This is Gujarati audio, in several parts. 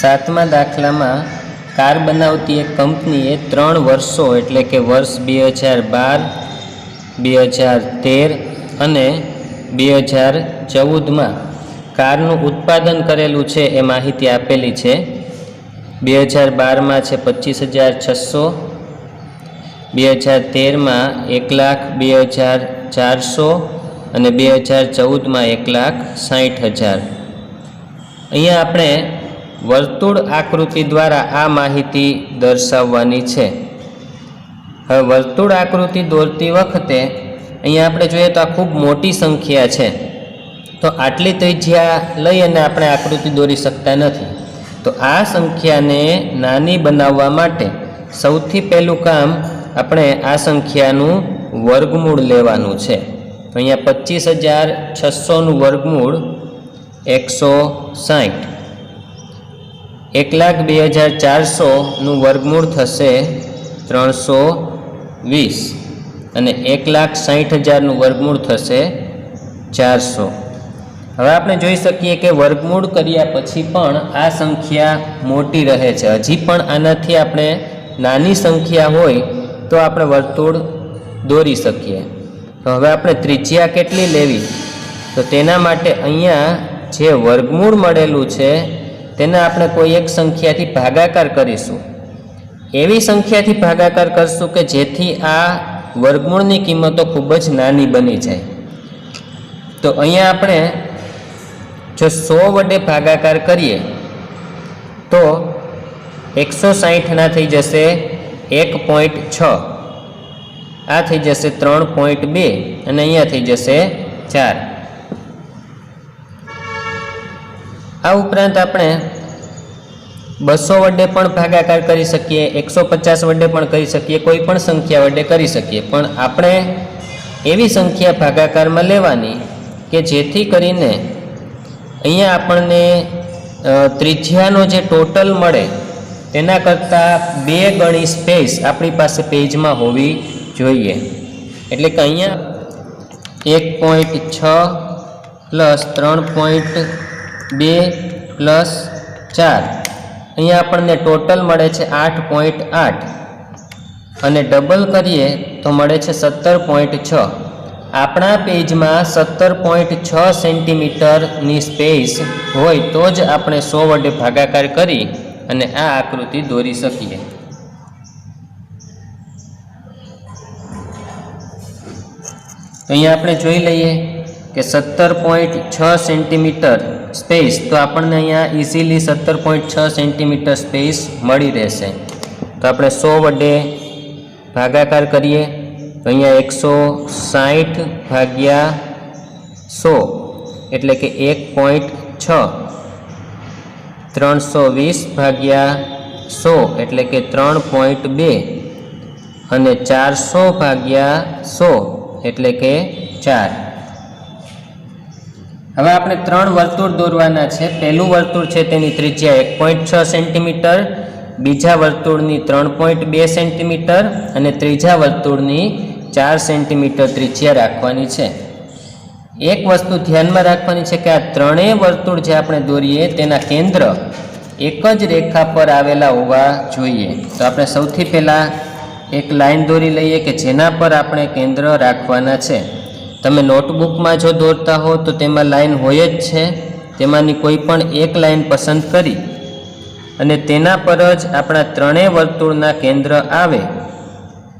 सातमा दाखला में कार बनावती एक कंपनीए 3 वर्षों एटले के वर्ष 2012, 2013 અને 2014 में कारનું उत्पादन करेलू है ए माहिती आपेली है। 2012 में है 25,600, 2013 में 1,02,400 અને 2014 में 1,60,000। अहींया आपणे वर्तुळ आकृति द्वारा आ माहिती दर्शाववानी छे। हवे वर्तुळ आकृति दौरती वखते अहींया आपणे जोईए तो आ खूब मोटी संख्या है, तो आटली त्रिज्या लई अने आपणे आकृति दौरी सकता नथी। तो आ संख्या ने नानी बनाववा माटे सौथी पहेलुं काम आपणे आ संख्यानुं वर्गमूळ लेवानुं छे। तो अहींया 25,600 नुं वर्गमूळ 160, 1,02,400 नुं वर्गमूळ थशे 320 અને 1,60,000 नुं वर्गमूळ थशे 400। हवे आपणे जोई सकीए के वर्गमूळ कर्या पछी पण आ संख्या मोटी रहे छे। हजी पण आनाथी आपणे नानी संख्या होय तो आपणे वर्तुळ दौरी सकीए। तो हवे आपणे त्रिज्या केटली लेवी, तो तेना माटे अहींया जे वर्गमूळ मळेलुं छे तेने आपणे कोई एक संख्याथी भागाकार करीशुं। एवी संख्याथी भागाकार करशुं के जेथी आ वर्गमूळनी किंमतो खूब ज नानी बनी जाय। तो अहींया आपणे जो 100 वडे भागाकार करिए तो 160 ना थई जशे 1.6, आ थई जशे 3.2 અને अहींया थई जशे 4। आ उपरांत आपणे 200 वडे पण भागाकार करी सकीए, 150 वडे पण करी सकीए, कोई पण संख्या वडे करी सकीए, पण आपणे एवी संख्या भागाकारमां लेवानी के जेथी करीने अहींया आपणने त्रिज्यानो जे टोटल मळे तेना करता 2 गणी स्पेस आपणी पासे पेजमां होवी जोईए। एटले के अहींया 1.6 प्लस 3.2 प्लस 4 अहींया आपणने टोटल मळे छे 8.8 અને डबल करिए तो मळे छे 17.6। आपणा पेज में 17.6 सेंटीमीटर नी स्पेस होय तो ज आपणे 100 वडे भागाकार करी अने आ आकृति दौरी सकीए। तो अहींया आपणे जोई लईए के 17.6 सेंटीमीटर स्पेस, तो आपणे अहींया इजीली 17.6 सेंटीमीटर स्पेस मळी रहेशे। तो आपणे 100 वडे भागाकार करिए तो अहींया 160 भाग्या 100 एटले के 1.6, 320 भाग्या 100 एटले के 3.2 અને 400 भाग्या 100 एटले के 4। हवे आपणे 3 वर्तुळ दौरवाना छे। पहेलुं वर्तुळ छे तेनी त्रिज्या 1.6 सेंटीमीटर, बीजा वर्तुळनी 3.2 सेंटीमीटर અને ત્રીજા वर्तुळनी 4 सेंटीमीटर त्रिज्या राखवानी छे। एक वस्तु ध्यान में राखवानी छे के आ त्रणेय वर्तुळ जे आपणे दौरीए तेना केंद्र एक ज रेखा पर आवेला होवा जोईए। तो आपणे सौथी पहेला एक लाइन दौरी लईए के जेना पर आपणे केंद्र राखवाना छे। तमे नोटबुक में जो दौरता हो तो तेमां लाइन होय ज छे, तेमांनी कोई पण एक लाइन पसंद करी अने तेना पर ज आपणा त्रणेय वर्तुळना केंद्र आवे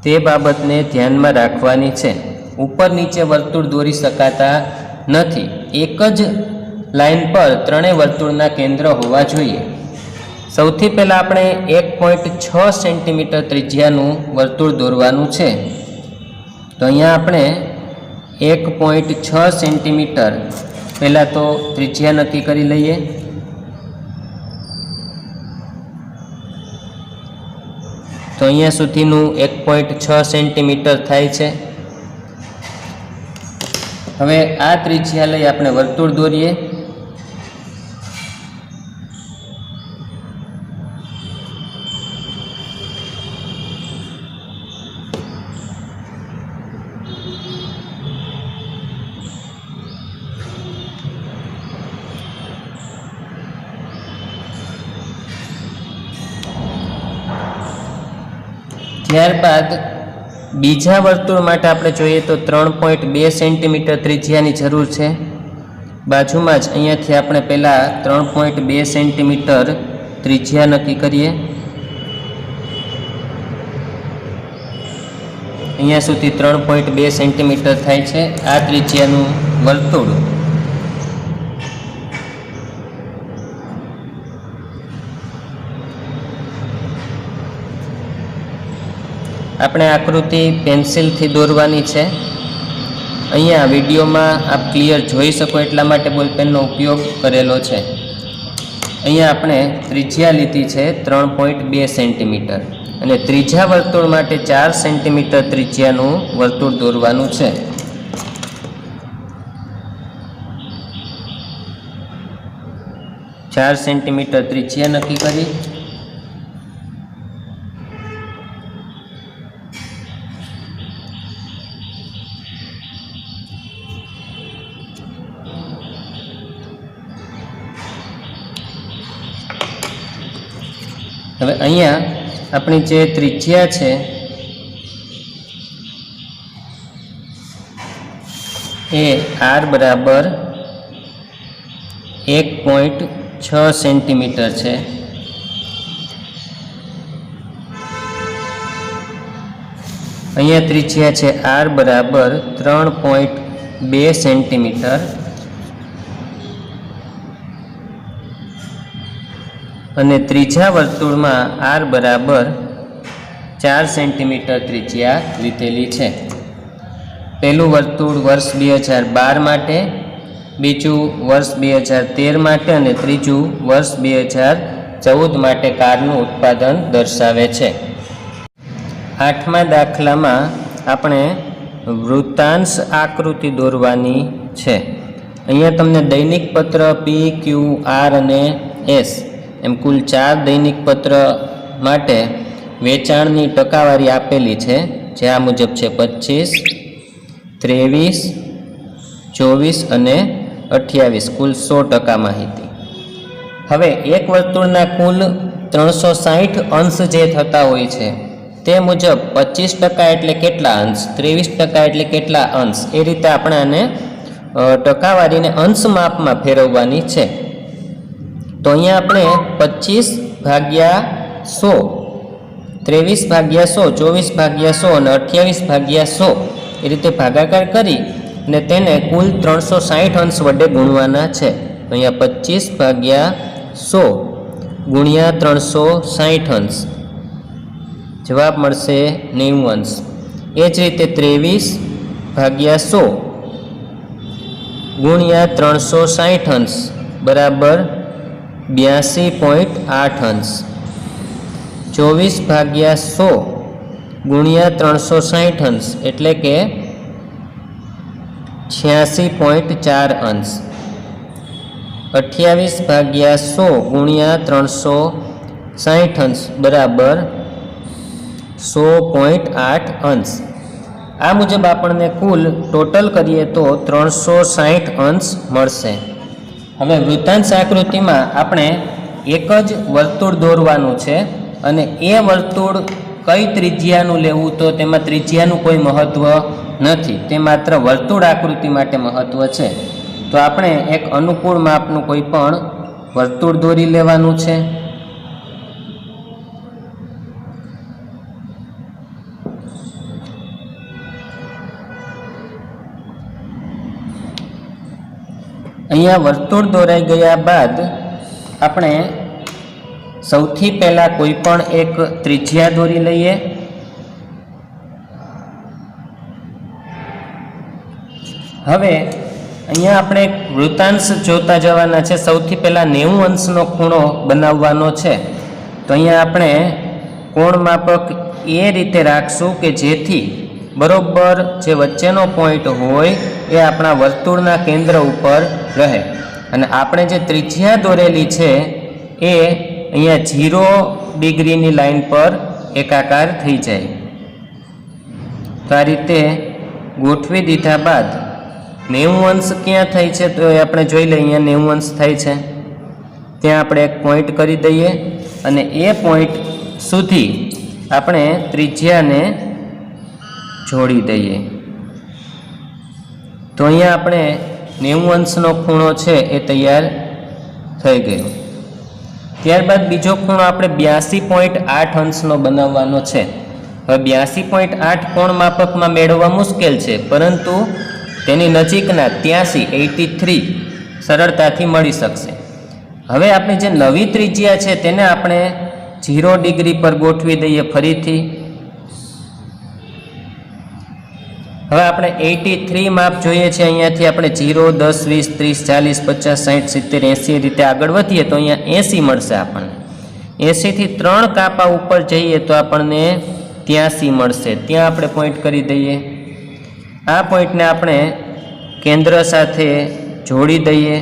ते बाबतने ध्यान में राखवानी छे। ऊपर नीचे वर्तुळ दौरी शकाता नथी, एक ज लाइन पर त्रणेय वर्तुळना केंद्र होवा जोईए। सौथी पहेला आपणे 1.6 सेंटीमीटर त्रिज्यानुं वर्तुळ दौरवानुं छे। तो अहींया आपणे 1.6 सेंटीमीटर पहला तो त्रिज्या नक्की करी लईए। तो अहींया सुधीनुं 1.6 सेंटीमीटर थाय छे। हवे आ त्रिज्या लई आपणे वर्तुळ दौरीए। ત્યારબાદ બીજા વર્તુળ માટે આપણે જોઈએ તો 3.2 સેન્ટીમીટર ત્રિજ્યાની જરૂર છે. બાજુમાં જ અહીંયાથી આપણે પહેલાં 3.2 સેન્ટીમીટર ત્રિજ્યા નક્કી કરીએ. અહીંયા સુધી 3.2 સેન્ટીમીટર થાય છે આ ત્રિજ્યાનું વર્તુળ. આપણે આકૃતિ પેન્સિલથી દોરવાની છે. અહીંયા વિડીયોમાં આપ ક્લિયર જોઈ શકો એટલા માટે બોલપેનનો ઉપયોગ કરેલો છે. અહીંયા આપણે ત્રિજ્યા લીધી છે 3.2 સેન્ટીમીટર અને ત્રીજા વર્તુળ માટે 4 સેન્ટીમીટર ત્રિજ્યાનું વર્તુળ દોરવાનું છે. ચાર સેન્ટીમીટર ત્રિજ્યા નક્કી કરી હવે અહીંયા આપણી જે ત્રિજ્યા છે એ r બરાબર 1.6 સેન્ટીમીટર છે. અહીંયા ત્રિજ્યા છે r બરાબર 3.2 સેન્ટીમીટર અને ત્રીજા વર્તુળમાં r બરાબર 4 સેન્ટીમીટર ત્રિજ્યા લીધેલી છે. પહેલું વર્તુળ વર્ષ 2012 માટે, બીજું વર્ષ 2013 માટે અને ત્રીજું વર્ષ 2014 માટે કારનું ઉત્પાદન દર્શાવે છે. 8મા દાખલામાં આપણે વૃત્તાંશ આકૃતિ દોરવાની છે. અહીંયા તમને દૈનિક પત્ર P, Q, R અને S એમ કુલ 4 દૈનિક પત્ર માટે વેચાણની ટકાવારી આપેલી છે, જે આ મુજબ છે 25, 23, 24 અને 28, કુલ 100% માહિતી. હવે એક વર્તુળના કુલ 360 અંશ જે થતા હોય છે તે મુજબ 25% એટલે કેટલા અંશ, 23% એટલે કેટલા અંશ, એ રીતે આપણે આને ટકાવારીને અંશ માપમાં ફેરવવાની છે. તો અહીંયા આપણે 25 ભાગ્યા 100, 23 ભાગ્યા 100, 24 ભાગ્યા 100 અને 28 ભાગ્યા 100 એ રીતે ભાગાકાર કરી અને તેને કુલ 360 અંશ વડે ગુણવાના છે. તો અહીંયા 25 ભાગ્યા 100 ગુણ્યા 360 અંશ, જવાબ મળશે 90 અંશ. એ જ રીતે 23 ભાગ્યા 100 ગુણ્યા 360 અંશ બરાબર 82.8 અંશ. 24 ભાગ્યા 100 ગુણ્યા 360 અંશ એટલે કે 86.4 અંશ. 28 ભાગ્યા 100 ગુણ્યા 360 અંશ બરાબર 100.8 અંશ. આ મુજબ આપણને કુલ ટોટલ કરીએ તો 360 અંશ મળશે. હવે વૃત્તાંશ આકૃતિમાં આપણે એક જ વર્તુળ દોરવાનું છે અને એ વર્તુળ કઈ ત્રિજ્યાનું લેવું, તો તેમાં ત્રિજ્યાનું કોઈ મહત્ત્વ નથી, તે માત્ર વર્તુળ આકૃતિ માટે મહત્ત્વ છે. તો આપણે એક અનુકૂળ માપનું કોઈ પણ વર્તુળ દોરી લેવાનું છે. અહીંયા વર્તુળ દોરાઈ ગયા બાદ આપણે સૌથી પહેલાં કોઈ પણ એક ત્રિજ્યા દોરી લઈએ. હવે અહીંયા આપણે વૃત્તાંશ જોતા જવાના છે. સૌથી પહેલાં 90 અંશનો ખૂણો બનાવવાનો છે. તો અહીંયા આપણે કોણ માપક એ રીતે રાખશું કે જેથી બરોબર જે વચ્ચેનો પોઈન્ટ હોય એ આપણા વર્તુળના કેન્દ્ર ઉપર રહે અને આપણે જે ત્રિજ્યા દોરેલી છે એ અહીંયા 0 ડિગ્રીની લાઈન પર એકાકાર થઈ જાય. તો આ રીતે ગોઠવી દીધા બાદ 90 અંશ ક્યાં થાય છે તો એ આપણે જોઈ લઈએ. અહીંયા 90 અંશ થાય છે, ત્યાં આપણે એક પોઈન્ટ કરી દઈએ અને એ પોઈન્ટ સુધી આપણે ત્રિજ્યાને જોડી દઈએ તો અહીંયા આપણે 90 અંશનો ખૂણો છે એ તૈયાર થઈ ગયો. ત્યારબાદ બીજો ખૂણો આપણે 82.8 અંશનો બનાવવાનો છે. હવે 82.8 કોણ માપકમાં મેળવવા મુશ્કેલ છે, પરંતુ તેની નજીકના 83 સરળતાથી મળી શકશે. હવે આપણે જે નવી ત્રિજ્યા છે તેને આપણે 0 ડિગ્રી પર ગોઠવી દઈએ ફરીથી. હવે આપણે 83 માપ જોઈએ છે. અહીંયાથી આપણે 0, 10, 20, 30, 40, 50, 60, 70, 80 રીતે આગળ વધીએ તો અહીંયા 80 મળશે આપણને. 80 થી 3 કાપા ઉપર જઈએ તો આપણને 83 મળશે. ત્યાં આપણે પોઈન્ટ કરી દઈએ. આ પોઈન્ટને આપણે કેન્દ્ર સાથે જોડી દઈએ.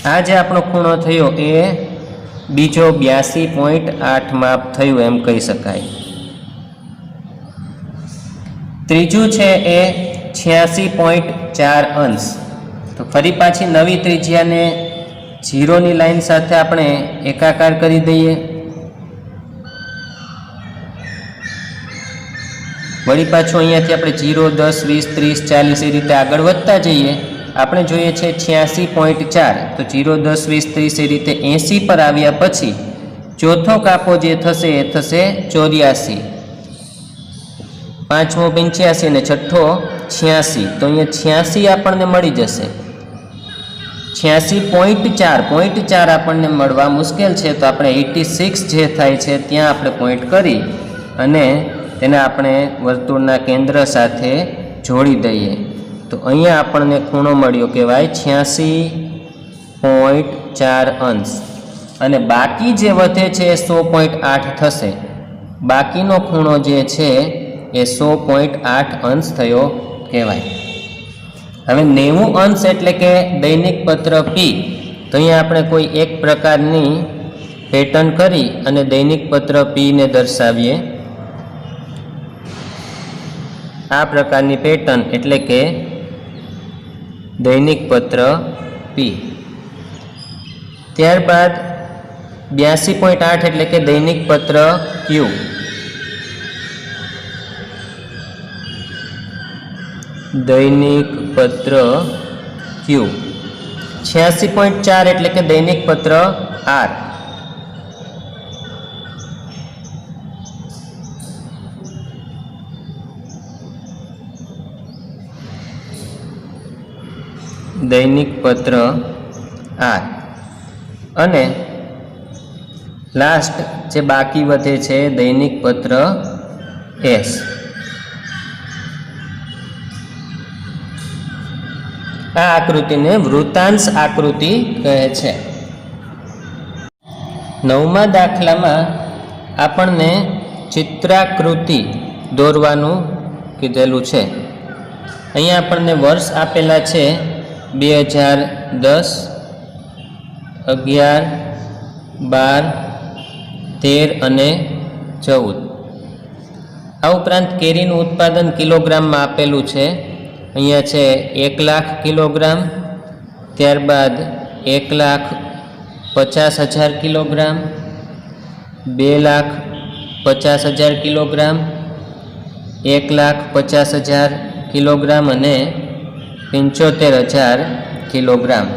આ જે આપણો ખૂણો થયો એ બીજો 82.8 માપ થયું એમ કહી શકાય. ત્રીજું છે એ 86.4 અંશ. તો ફરી પાછી નવી ત્રિજ્યાને 0ની લાઈન સાથે આપણે એકાકાર કરી દઈએ. વળી પાછું અહીંયાથી આપણે 0, 10, 20, 30, 40 એ રીતે આગળ વધતા જઈએ. આપણે જોઈએ છે 86.4. તો 0, 10, 20, 30 એ રીતે 80 પર આવ્યા પછી ચોથો કાપો જે થશે એ થશે 84, પાંચમો 85 અને છઠ્ઠો 86. તો અહીંયા 86 આપણને મળી જશે. 86.4 આપણને મળવા મુશ્કેલ છે. તો આપણે 86 જે થાય છે ત્યાં આપણે પોઈન્ટ કરી અને તેને આપણે વર્તુળના કેન્દ્ર સાથે જોડી દઈએ. તો અહીંયા આપણને ખૂણો મળ્યો કહેવાય 86.4 અંશ. અને બાકી જે વધે છે એ 100.8 થશે. બાકીનો ખૂણો જે છે એ 100.8 અંશ થયો કહેવાય. હવે 90 અંશ એટલે કે દૈનિક પત્ર પી. તો અહીંયા આપણે કોઈ એક પ્રકારની પેટર્ન કરી અને દૈનિક પત્ર પીને દર્શાવીએ. આ પ્રકારની પેટર્ન એટલે કે દૈનિક પત્ર પી. ત્યારબાદ 82.8 એટલે કે દૈનિક પત્ર ક્યુ. દૈનિક પત્ર ક્યુ. 86.4 એટલે કે દૈનિક પત્ર આર. દૈનિક પત્ર આર. અને લાસ્ટ જે બાકી વધે છે દૈનિક પત્ર એસ. આ આકૃતિને વૃત્તાંશ આકૃતિ કહે છે. 9મા દાખલામાં આપણને ચિત્રાકૃતિ દોરવાનું કીધેલું છે. અહીંયા આપણને વર્ષ આપેલા છે 2010, 11, 12, 13 અને 14. આ ઉપરાંત કેરીનું ઉત્પાદન કિલોગ્રામમાં આપેલું છે. અહીંયા છે 1,00,000 કિલોગ્રામ, ત્યારબાદ 1,50,000 કિલોગ્રામ, 2,50,000 કિલોગ્રામ, 1,50,000 કિલોગ્રામ અને 75,000 કિલોગ્રામ.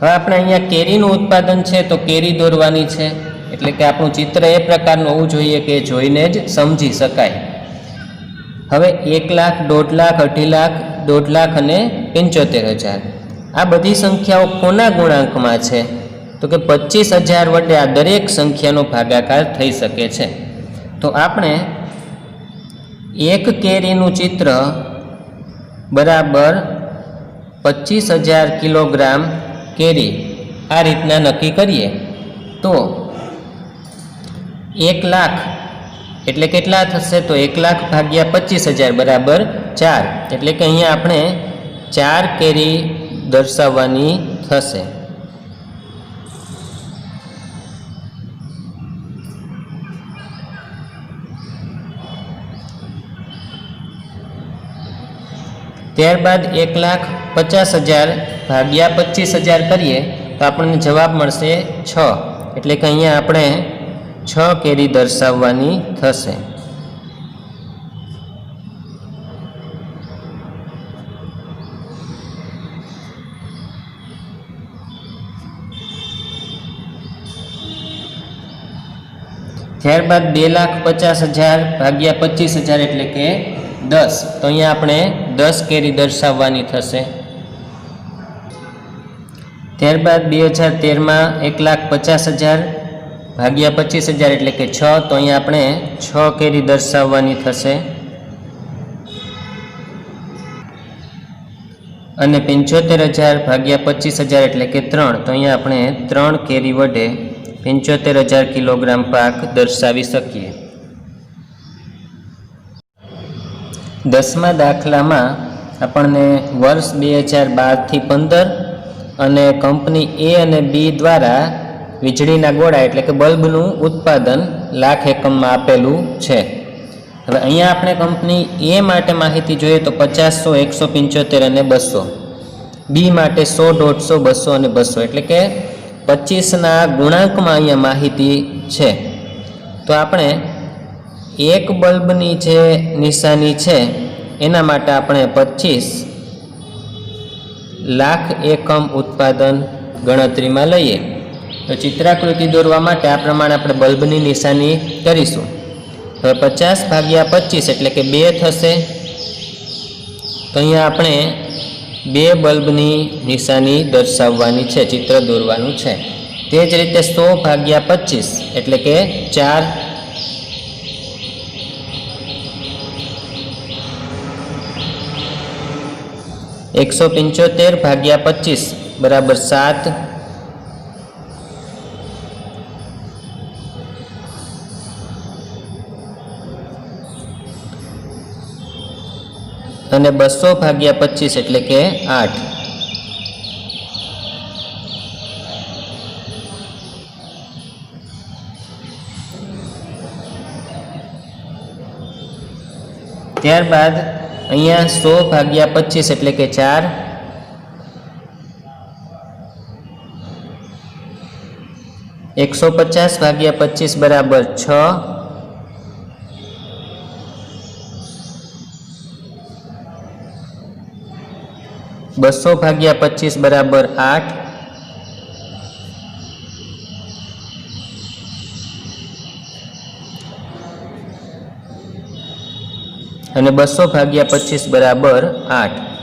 હવે આપણે અહીંયા કેરીનું ઉત્પાદન છે તો કેરી દોરવાની છે. એટલે કે આપણું ચિત્ર એ પ્રકારનું હોવું જોઈએ કે જોઈને જ સમજી શકાય. હવે 1,00,000, 1,50,000, 1,50,000 અને 75,000 આ બધી સંખ્યાઓ કોના ગુણાંકમાં છે? તો કે 25,000 વડે આ દરેક સંખ્યાનો ભાગાકાર થઈ શકે છે. તો આપણે એક કેરીનું ચિત્ર બરાબર 25,000 કિલોગ્રામ કેરી આ રીતના નક્કી કરીએ તો 1,00,000 એટલે કેટલા થશે? તો 1,00,000 ભાગ્યા 25,000 બરાબર 4. એટલે કે અહીંયા આપણે 4 કેરી દર્શાવવાની થશે. ત્યારબાદ 1,50,000 ભાગ્યા 25,000 કરીએ તો આપણને જવાબ મળશે 6. એટલે કે અહીંયા આપણે 6 કેરી દર્શાવવાની થશે। ત્યારબાદ 2,50,000 ભાગ્યા 25,000 એટલે કે 10, તો અહીંયા આપણે 10 કેરી દર્શાવવાની થશે। ત્યારબાદ 2013માં 1,50,000 ભાગ્યા 25,000 એટલે કે 6, તો અહીંયા આપણે 6 કેરી દર્શાવવાની થશે। અને 75,000 ભાગ્યા 25,000 એટલે કે 3, તો અહીંયા આપણે 3 કેરી વડે 75,000 કિલોગ્રામ પાક દર્શાવી શકીએ। 10મા દાખલામાં આપણને વર્ષ 2012થી 15 અને કંપની એ અને બી દ્વારા વીજળીના ગોળા એટલે કે બલ્બનું ઉત્પાદન લાખ એકમમાં આપેલું છે। હવે અહીંયા આપણે કંપની એ માટે માહિતી જોઈએ તો 50, 100, 175 અને 200, બી માટે 100, 150, 200 અને 200 એટલે કે 25ના ગુણાંકમાં અહીંયા માહિતી છે। તો આપણે એક બલ્બની જે નિશાની છે એના માટે આપણે 25 લાખ એકમ ઉત્પાદન ગણતરીમાં લઈએ। તો ચિત્રાકૃતિ દોરવા માટે આ પ્રમાણે આપણે બલ્બની નિશાની કરીશું। હવે 50 ભાગ્યા 25 એટલે કે 2 થશે, તો અહીંયા આપણે 2 બલ્બની નિશાની દર્શાવવાની છે, ચિત્ર દોરવાનું છે। તે જ રીતે 100 ભાગ્યા 25 એટલે કે 4, 175 ભાગ્યા 25 બરાબર 7, અને 200 ભાગ્યા 25 એટલે કે 8। ત્યારબાદ અહીંયા 100 ભાગ્યા 25 એટલે કે 4, 150 ભાગ્યા 25 બરાબર 6, 200 ભાગ્યા 25 બરાબર 8, અને 200 ભાગ્યા 25 બરાબર 8।